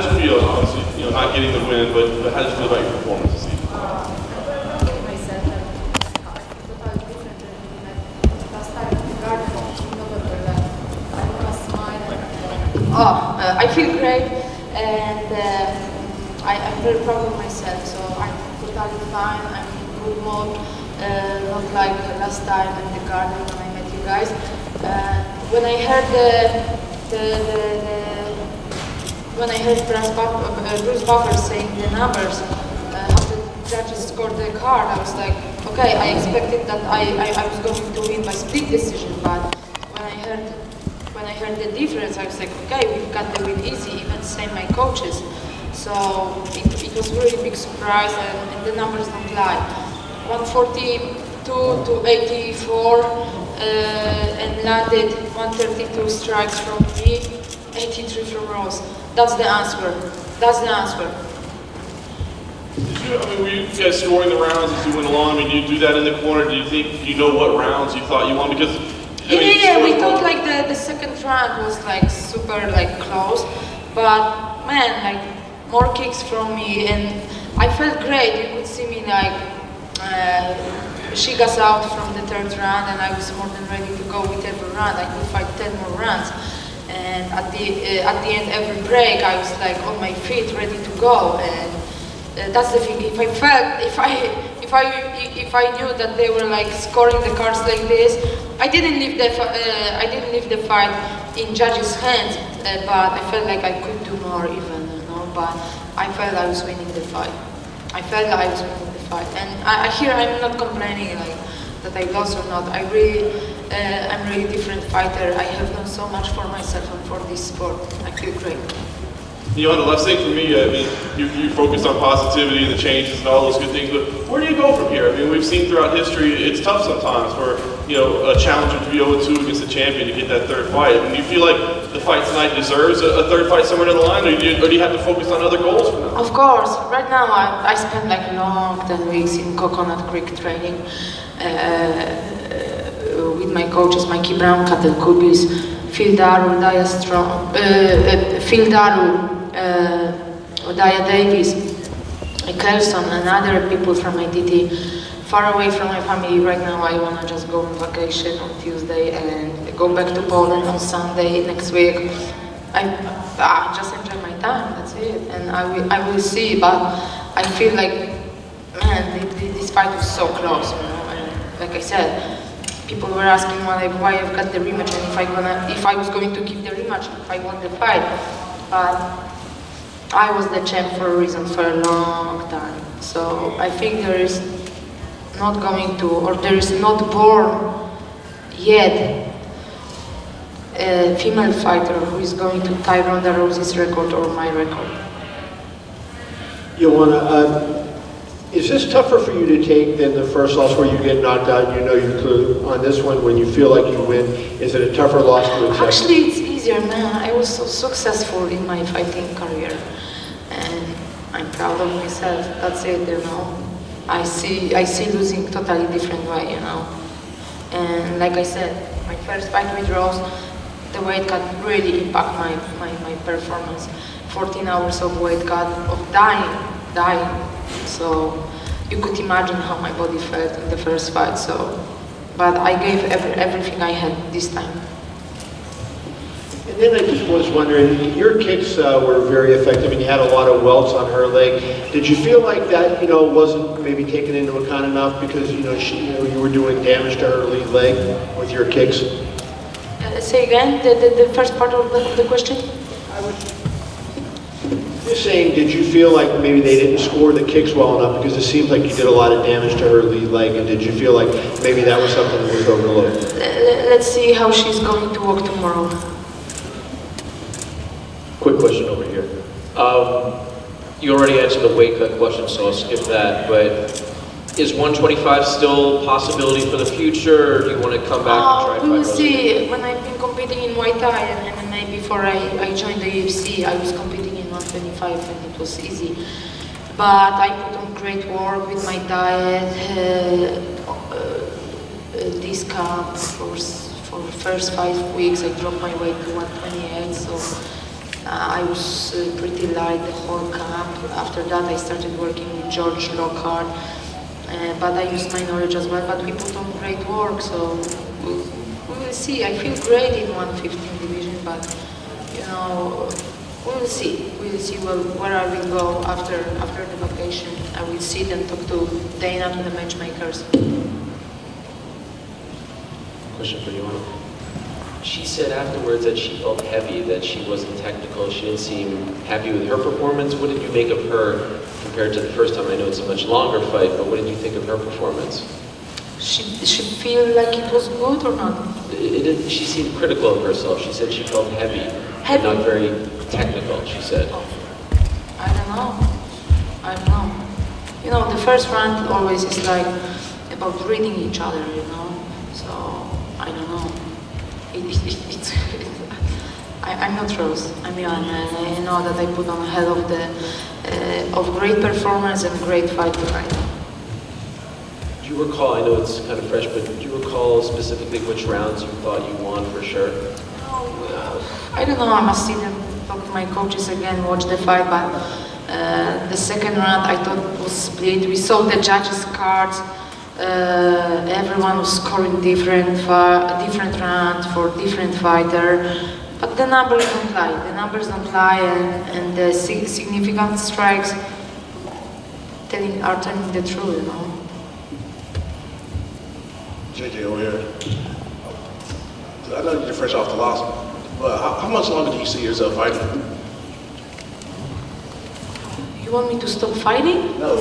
did you feel? Obviously, not getting the win, but how did you feel about your performance this season? I feel great, and I'm very proud of myself. So I'm totally fine. I'm in good mood, not like last time in the garden when I met you guys. When I heard Bruce Buffer saying the numbers, how the judges scored the card, I was like, okay, I expected that I was going to win by split decision, but when I heard the difference, I was like, okay, we've got the win easy, even same my coaches. So it was really big surprise, and the numbers don't lie. 142 to 84, and landed 132 strikes from me, 83 from Rose. That's the answer. That's the answer. Were you guys scoring the rounds as you went along? Do you do that in the corner? Do you think you know what rounds you thought you won? Because yeah, we thought like the second round was like super close, but man, like more kicks from me, and I felt great. You could see me like she got out from the third round, and I was more than ready to go with every round. I could fight 10 more rounds, and at the end, every break, I was like on my feet, ready to go. And that's the thing. If I knew that they were like scoring the cards like this, I didn't leave the fight in judges' hands, but I felt like I could do more even, but I felt I was winning the fight. And I'm not complaining like that I lost or not. I'm really different fighter. I have done so much for myself and for this sport. I feel great. The last thing for me, you focus on positivity and the changes and all those good things, but where do you go from here? We've seen throughout history, it's tough sometimes for, a challenger to be 0-2 against a champion to get that third fight. And do you feel like the fight tonight deserves a third fight somewhere down the line, or do you have to focus on other goals for now? Of course. Right now, I spent like long 10 weeks in Coconut Creek training with my coaches, Mikey Brown, Katel Kubis, Phil Daru, Odaya Davis, Kelson, and other people from ITT. Far away from my family right now. I want to just go on vacation on Tuesday and go back to Poland on Sunday next week. I just enjoy my time, that's it. And I will see, but I feel like, man, this fight was so close, and like I said, people were asking why I've got the rematch and if I was going to keep the rematch if I won the fight. But I was the champ for a reason for a long time. So I think there is not born yet a female fighter who is going to tie Ronda Rousey's record or my record. Joanna, is this tougher for you to take than the first loss where you get knocked out? You're clearly on this one when you feel like you win. Is it a tougher loss to accept? Actually, it's easier, man. I was so successful in my fighting career, and I'm proud of myself. That's it, I see losing totally different way, And like I said, my first fight with Rose, the weight cut really impact my performance. 14 hours of weight cut, of dying. So you could imagine how my body felt in the first fight. But I gave everything I had this time. And then I just was wondering, your kicks were very effective, and you had a lot of welts on her leg. Did you feel like that, wasn't maybe taken into account enough because you were doing damage to her lead leg with your kicks? Say again the first part of the question. Just saying, did you feel like maybe they didn't score the kicks well enough because it seems like you did a lot of damage to her lead leg, and did you feel like maybe that was something that was overlooked? Let's see how she's going to walk tomorrow. Quick question over here. You already answered the weight cut question, so I'll skip that, but is 125 still a possibility for the future, or do you want to come back and try and fight? We will see. When I've been competing in Muay Thai and MMA before I joined the UFC, I was competing in 125 and it was easy. But I put on great work with my diet, discount for first 5 weeks. I dropped my weight to 128, so I was pretty light the whole camp. After that, I started working with George Lockhart, but I used my knowledge as well. But we put on great work, so we will see. I feel great in 115 division, but you know, we will see. We will see where I will go after the vacation. I will sit and talk to Dana, to the matchmakers. Question for you, Joanna. She said afterwards that she felt heavy, that she wasn't technical, she didn't seem happy with her performance. What did you make of her compared to the first time? I know it's a much longer fight, but what did you think of her performance? She feel like it was good or not? She seemed critical of herself. She said she felt heavy, Heavy? not very technical, she said. Oh, I don't know. You know, the first round always is like about reading each other, you know. So I don't know. I'm not Rose. I'm Joanna, and I know that I put on a hell of great performance and great fight tonight. Do you recall, I know it's kind of fresh, but do you recall specifically which rounds you thought you won for sure? I don't know, I must see them, talk to my coaches again, watch the fight, but the second round I thought was split. We saw the judges' cards, everyone was scoring different rounds for different fighter, but the numbers don't lie. The numbers don't lie, and the significant strikes are telling the truth, you know. JJ over here. I know you're fresh off the loss, but how much longer do you see yourself fighting? You want me to stop fighting? No. I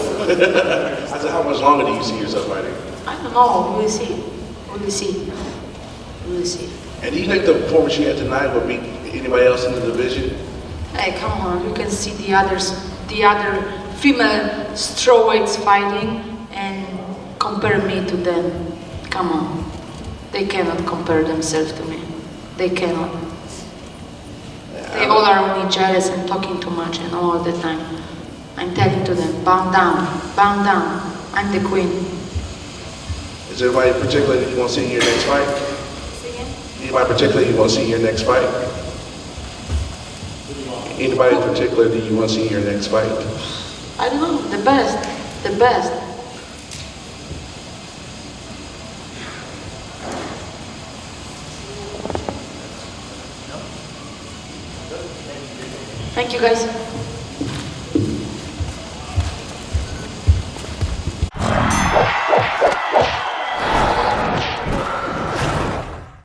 said, how much longer do you see yourself fighting? I don't know, we will see. We will see. We will see. And do you think the performance you had tonight would beat anybody else in the division? Hey, come on, you can see the other female strawweights fighting and compare me to them. Come on. They cannot compare themselves to me. They cannot. They all are only jealous and talking too much and all the time. I'm telling to them, bow down, bow down. I'm the queen. Is there anybody in particular that you want to see in your next fight? Anybody in particular you want to see in your next fight? Anybody in particular that you want to see in your next fight? I don't know, the best. Thank you guys.